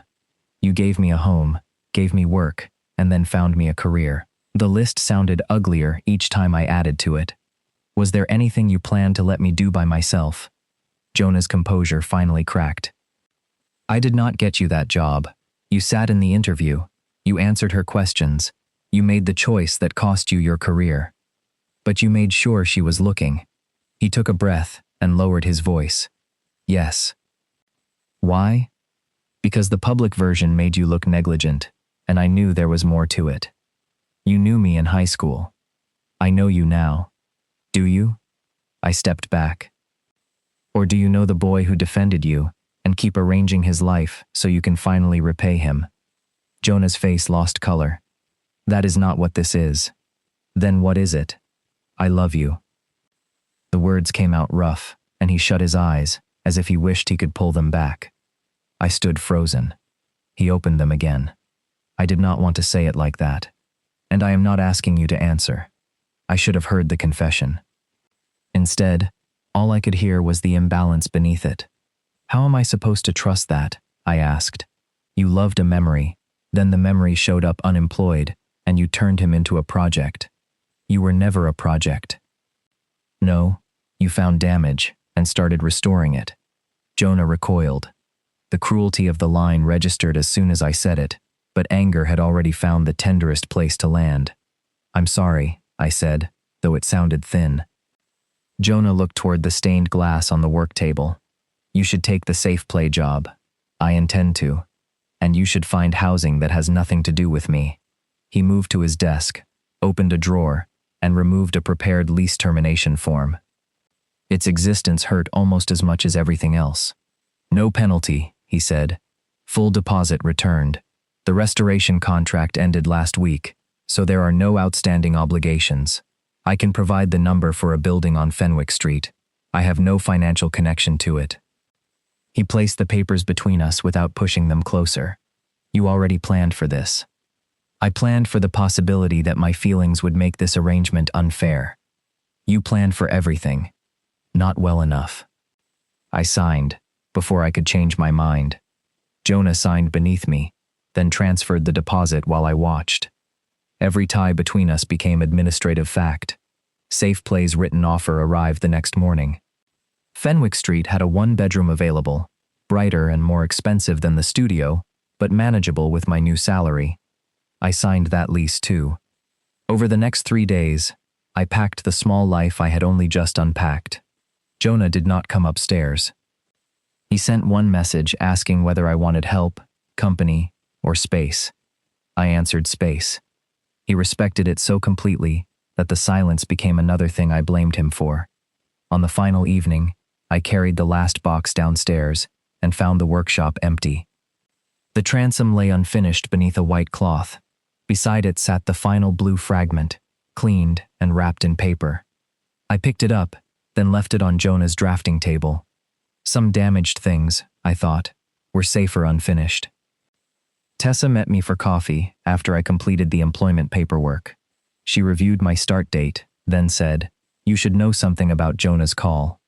You gave me a home, gave me work, and then found me a career. The list sounded uglier each time I added to it. Was there anything you planned to let me do by myself? Jonah's composure finally cracked. I did not get you that job. You sat in the interview. You answered her questions. You made the choice that cost you your career. But you made sure she was looking. He took a breath and lowered his voice. Yes. Why? Because the public version made you look negligent, and I knew there was more to it. You knew me in high school. I know you now. Do you? I stepped back. Or do you know the boy who defended you and keep arranging his life so you can finally repay him? Jonah's face lost color. That is not what this is. Then what is it? I love you. The words came out rough, and he shut his eyes, as if he wished he could pull them back. I stood frozen. He opened them again. I did not want to say it like that. And I am not asking you to answer. I should have heard the confession. Instead, all I could hear was the imbalance beneath it. How am I supposed to trust that? I asked. You loved a memory, then the memory showed up unemployed, and you turned him into a project. You were never a project. No, you found damage and started restoring it. Jonah recoiled. The cruelty of the line registered as soon as I said it, but anger had already found the tenderest place to land. I'm sorry, I said, though it sounded thin. Jonah looked toward the stained glass on the work table. You should take the Safe Play job. I intend to. And you should find housing that has nothing to do with me. He moved to his desk, opened a drawer, and removed a prepared lease termination form. Its existence hurt almost as much as everything else. No penalty, he said. Full deposit returned. The restoration contract ended last week, so there are no outstanding obligations. I can provide the number for a building on Fenwick Street. I have no financial connection to it. He placed the papers between us without pushing them closer. You already planned for this. I planned for the possibility that my feelings would make this arrangement unfair. You planned for everything. Not well enough. I signed, before I could change my mind. Jonah signed beneath me, then transferred the deposit while I watched. Every tie between us became administrative fact. Safe Play's written offer arrived the next morning. Fenwick Street had a one-bedroom available, brighter and more expensive than the studio, but manageable with my new salary. I signed that lease too. Over the next 3 days, I packed the small life I had only just unpacked. Jonah did not come upstairs. He sent one message asking whether I wanted help, company, or space. I answered space. He respected it so completely that the silence became another thing I blamed him for. On the final evening, I carried the last box downstairs and found the workshop empty. The transom lay unfinished beneath a white cloth. Beside it sat the final blue fragment, cleaned and wrapped in paper. I picked it up, then left it on Jonah's drafting table. Some damaged things, I thought, were safer unfinished. Tessa met me for coffee after I completed the employment paperwork. She reviewed my start date, then said, "You should know something about Jonah's call."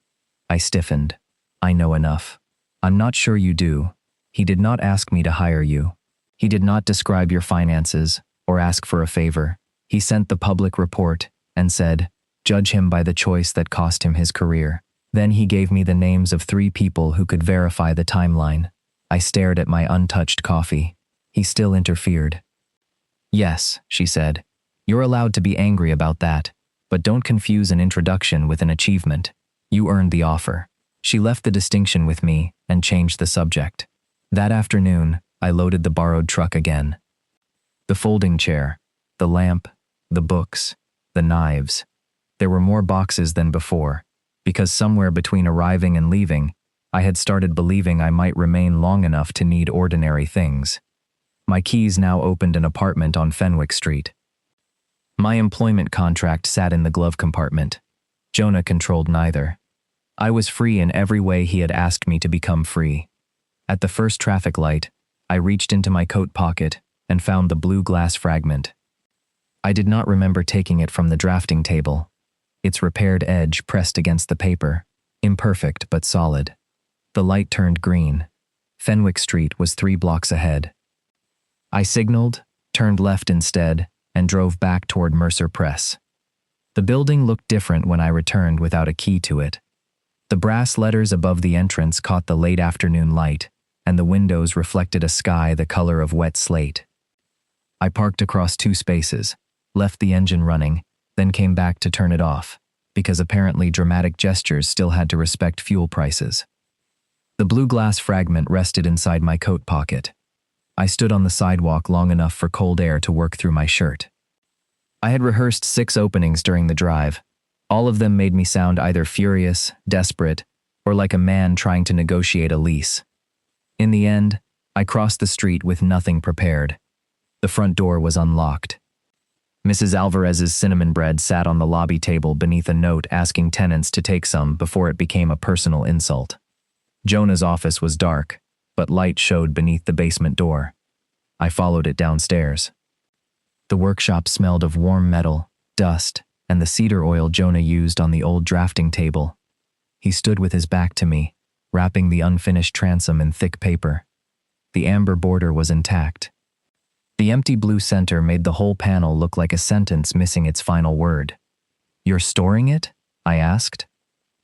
I stiffened. "I know enough." "I'm not sure you do. He did not ask me to hire you. He did not describe your finances or ask for a favor. He sent the public report and said, 'Judge him by the choice that cost him his career.' Then he gave me the names of 3 people who could verify the timeline." I stared at my untouched coffee. He still interfered. "Yes," she said. "You're allowed to be angry about that, but don't confuse an introduction with an achievement. You earned the offer." She left the distinction with me and changed the subject. That afternoon, I loaded the borrowed truck again. The folding chair, the lamp, the books, the knives. There were more boxes than before, because somewhere between arriving and leaving, I had started believing I might remain long enough to need ordinary things. My keys now opened an apartment on Fenwick Street. My employment contract sat in the glove compartment. Jonah controlled neither. I was free in every way he had asked me to become free. At the first traffic light, I reached into my coat pocket and found the blue glass fragment. I did not remember taking it from the drafting table. Its repaired edge pressed against the paper, imperfect but solid. The light turned green. Fenwick Street was 3 blocks ahead. I signaled, turned left instead, and drove back toward Mercer Press. The building looked different when I returned without a key to it. The brass letters above the entrance caught the late afternoon light, and the windows reflected a sky the color of wet slate. I parked across 2 spaces, left the engine running, then came back to turn it off, because apparently dramatic gestures still had to respect fuel prices. The blue glass fragment rested inside my coat pocket. I stood on the sidewalk long enough for cold air to work through my shirt. I had rehearsed 6 openings during the drive. All of them made me sound either furious, desperate, or like a man trying to negotiate a lease. In the end, I crossed the street with nothing prepared. The front door was unlocked. Mrs. Alvarez's cinnamon bread sat on the lobby table beneath a note asking tenants to take some before it became a personal insult. Jonah's office was dark, but light showed beneath the basement door. I followed it downstairs. The workshop smelled of warm metal, dust, and the cedar oil Jonah used on the old drafting table. He stood with his back to me, wrapping the unfinished transom in thick paper. The amber border was intact. The empty blue center made the whole panel look like a sentence missing its final word. "You're storing it?" I asked.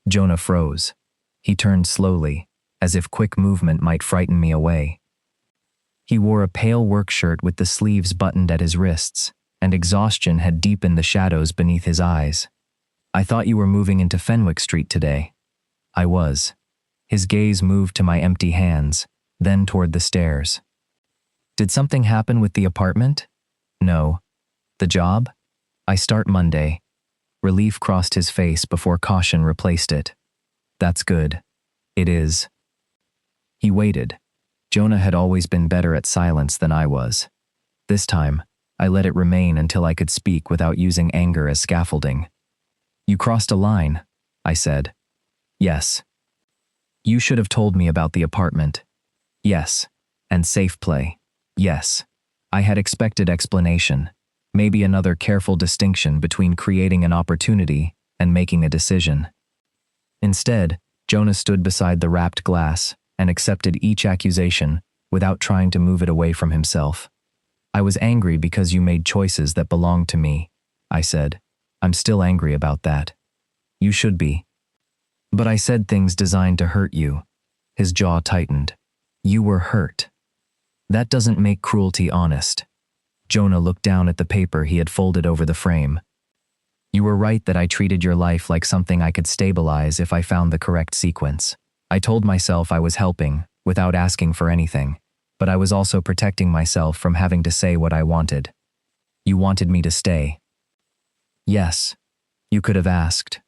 Jonah froze. He turned slowly, as if quick movement might frighten me away. He wore a pale work shirt with the sleeves buttoned at his wrists, and exhaustion had deepened the shadows beneath his eyes. "I thought you were moving into Fenwick Street today." I was. His gaze moved to my empty hands, then toward the stairs. "Did something happen with the apartment?" "No." "The job?" "I start Monday." Relief crossed his face before caution replaced it. "That's good." "It is." He waited. Jonah had always been better at silence than I was. This time, I let it remain until I could speak without using anger as scaffolding. "You crossed a line," I said. "Yes." "You should have told me about the apartment." "Yes." "And Safe Play." "Yes." I had expected explanation, maybe another careful distinction between creating an opportunity and making a decision. Instead, Jonah stood beside the wrapped glass and accepted each accusation without trying to move it away from himself. I was angry because you made choices that belonged to me, I said. I'm still angry about that. You should be. But I said things designed to hurt you. His jaw tightened. You were hurt. That doesn't make cruelty honest. Jonah looked down at the paper he had folded over the frame. You were right that I treated your life like something I could stabilize if I found the correct sequence. I told myself I was helping, without asking for anything, but I was also protecting myself from having to say what I wanted. You wanted me to stay. Yes, you could have asked.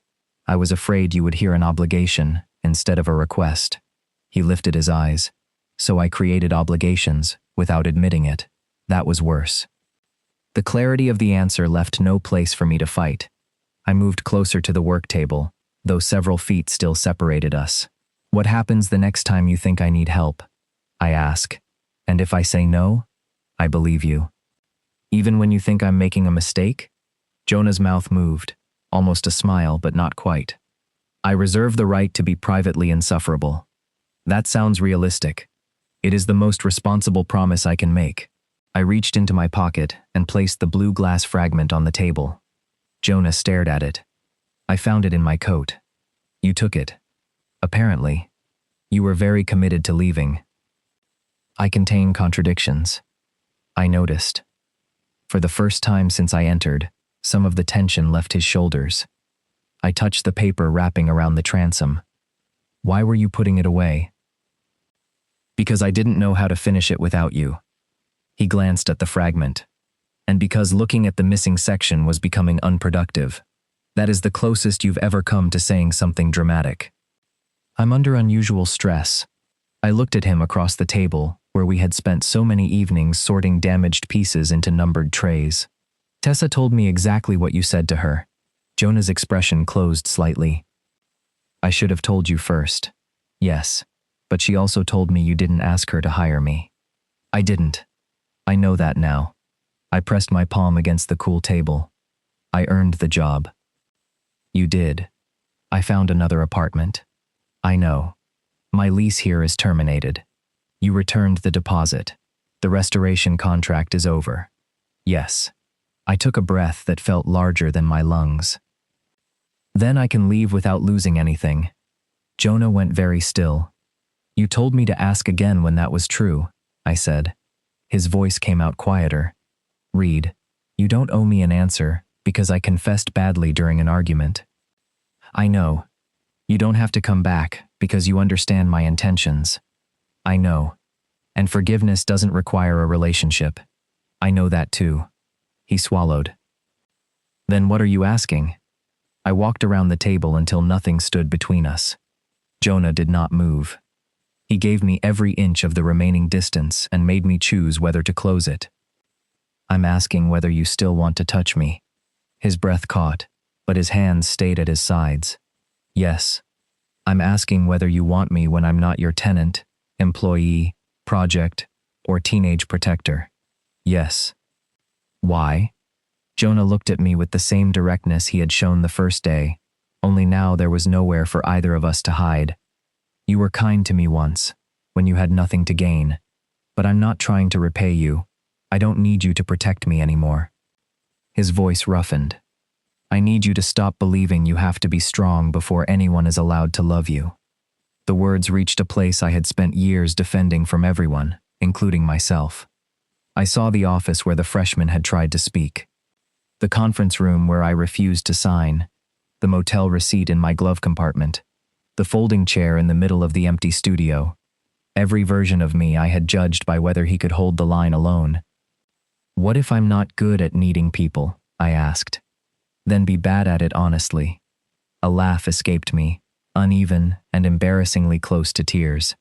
I was afraid you would hear an obligation instead of a request. He lifted his eyes. So I created obligations without admitting it. That was worse. The clarity of the answer left no place for me to fight. I moved closer to the work table, though several feet still separated us. What happens the next time you think I need help? I ask. And if I say no, I believe you. Even when you think I'm making a mistake? Jonah's mouth moved, almost a smile, but not quite. I reserve the right to be privately insufferable. That sounds realistic. It is the most responsible promise I can make. I reached into my pocket and placed the blue glass fragment on the table. Jonah stared at it. I found it in my coat. You took it. Apparently, you were very committed to leaving. I contain contradictions. I noticed. For the first time since I entered, some of the tension left his shoulders. I touched the paper wrapping around the transom. Why were you putting it away? Because I didn't know how to finish it without you. He glanced at the fragment. And because looking at the missing section was becoming unproductive. That is the closest you've ever come to saying something dramatic. I'm under unusual stress. I looked at him across the table, where we had spent so many evenings sorting damaged pieces into numbered trays. Tessa told me exactly what you said to her. Jonah's expression closed slightly. I should have told you first. Yes, but she also told me you didn't ask her to hire me. I didn't. I know that now. I pressed my palm against the cool table. I earned the job. You did. I found another apartment. I know. My lease here is terminated. You returned the deposit. The restoration contract is over. Yes. I took a breath that felt larger than my lungs. Then I can leave without losing anything. Jonah went very still. You told me to ask again when that was true, I said. His voice came out quieter. Reid, you don't owe me an answer because I confessed badly during an argument. I know. You don't have to come back because you understand my intentions. I know. And forgiveness doesn't require a relationship. I know that too. He swallowed. Then what are you asking? I walked around the table until nothing stood between us. Jonah did not move. He gave me every inch of the remaining distance and made me choose whether to close it. I'm asking whether you still want to touch me. His breath caught, but his hands stayed at his sides. Yes. I'm asking whether you want me when I'm not your tenant, employee, project, or teenage protector. Yes. Why? Jonah looked at me with the same directness he had shown the first day, only now there was nowhere for either of us to hide. You were kind to me once, when you had nothing to gain, but I'm not trying to repay you. I don't need you to protect me anymore. His voice roughened. I need you to stop believing you have to be strong before anyone is allowed to love you. The words reached a place I had spent years defending from everyone, including myself. I saw the office where the freshman had tried to speak. The conference room where I refused to sign. The motel receipt in my glove compartment. The folding chair in the middle of the empty studio. Every version of me I had judged by whether he could hold the line alone. What if I'm not good at needing people? I asked. Then be bad at it honestly. A laugh escaped me, uneven and embarrassingly close to tears.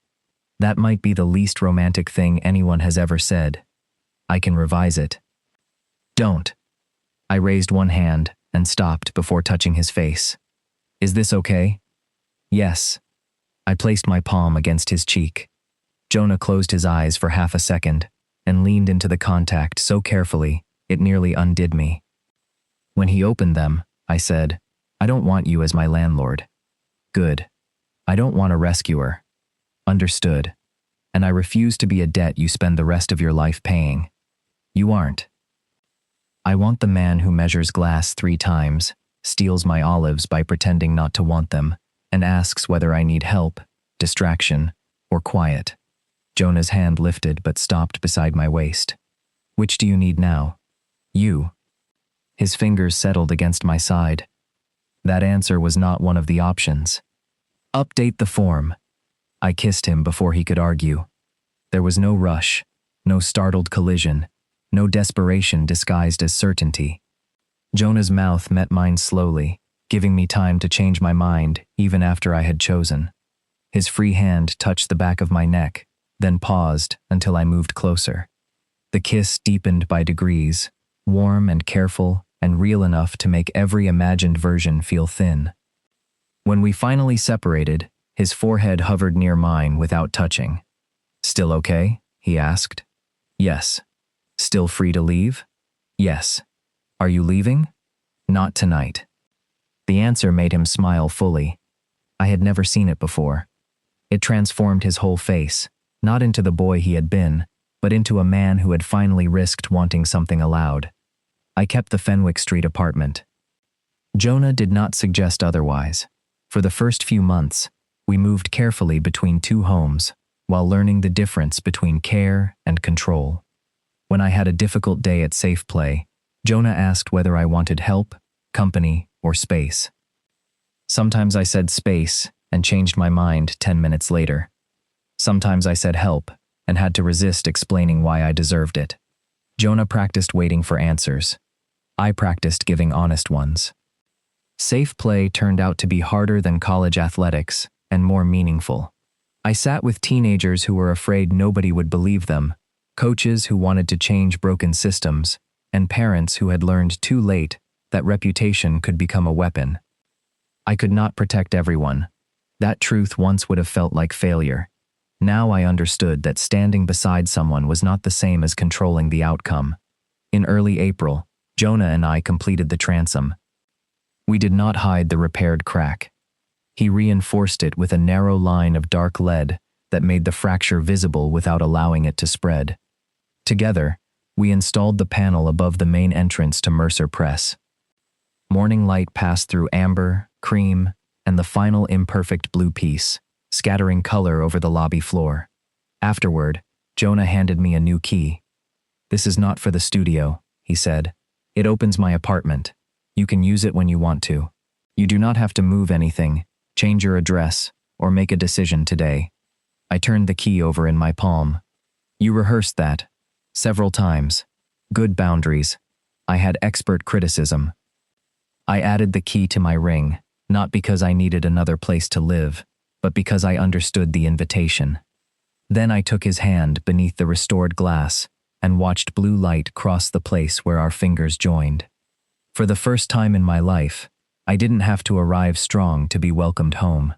That might be the least romantic thing anyone has ever said. I can revise it. Don't. I raised one hand and stopped before touching his face. Is this okay? Yes. I placed my palm against his cheek. Jonah closed his eyes for half a second and leaned into the contact so carefully it nearly undid me. When he opened them, I said, I don't want you as my landlord. Good. I don't want a rescuer. Understood. And I refuse to be a debt you spend the rest of your life paying. You aren't. I want the man who measures glass 3 times, steals my olives by pretending not to want them, and asks whether I need help, distraction, or quiet. Jonah's hand lifted but stopped beside my waist. Which do you need now? You. His fingers settled against my side. That answer was not one of the options. Update the form. I kissed him before he could argue. There was no rush, no startled collision, no desperation disguised as certainty. Jonah's mouth met mine slowly, giving me time to change my mind even after I had chosen. His free hand touched the back of my neck, then paused until I moved closer. The kiss deepened by degrees, warm and careful and real enough to make every imagined version feel thin. When we finally separated, his forehead hovered near mine without touching. Still okay? He asked. Yes. Still free to leave? Yes. Are you leaving? Not tonight. The answer made him smile fully. I had never seen it before. It transformed his whole face, not into the boy he had been, but into a man who had finally risked wanting something aloud. I kept the Fenwick Street apartment. Jonah did not suggest otherwise. For the first few months, we moved carefully between 2 homes, while learning the difference between care and control. When I had a difficult day at Safe Play, Jonah asked whether I wanted help, company, or space. Sometimes I said space and changed my mind 10 minutes later. Sometimes I said help and had to resist explaining why I deserved it. Jonah practiced waiting for answers. I practiced giving honest ones. Safe Play turned out to be harder than college athletics and more meaningful. I sat with teenagers who were afraid nobody would believe them, coaches who wanted to change broken systems, and parents who had learned too late that reputation could become a weapon. I could not protect everyone. That truth once would have felt like failure. Now I understood that standing beside someone was not the same as controlling the outcome. In early April, Jonah and I completed the transom. We did not hide the repaired crack. He reinforced it with a narrow line of dark lead that made the fracture visible without allowing it to spread. Together, we installed the panel above the main entrance to Mercer Press. Morning light passed through amber, cream, and the final imperfect blue piece, scattering color over the lobby floor. Afterward, Jonah handed me a new key. "This is not for the studio," he said. "It opens my apartment. You can use it when you want to. You do not have to move anything, change your address, or make a decision today." I turned the key over in my palm. "You rehearsed that. Several times. Good boundaries. I had expert criticism." I added the key to my ring, not because I needed another place to live, but because I understood the invitation. Then I took his hand beneath the restored glass and watched blue light cross the place where our fingers joined. For the first time in my life, I didn't have to arrive strong to be welcomed home.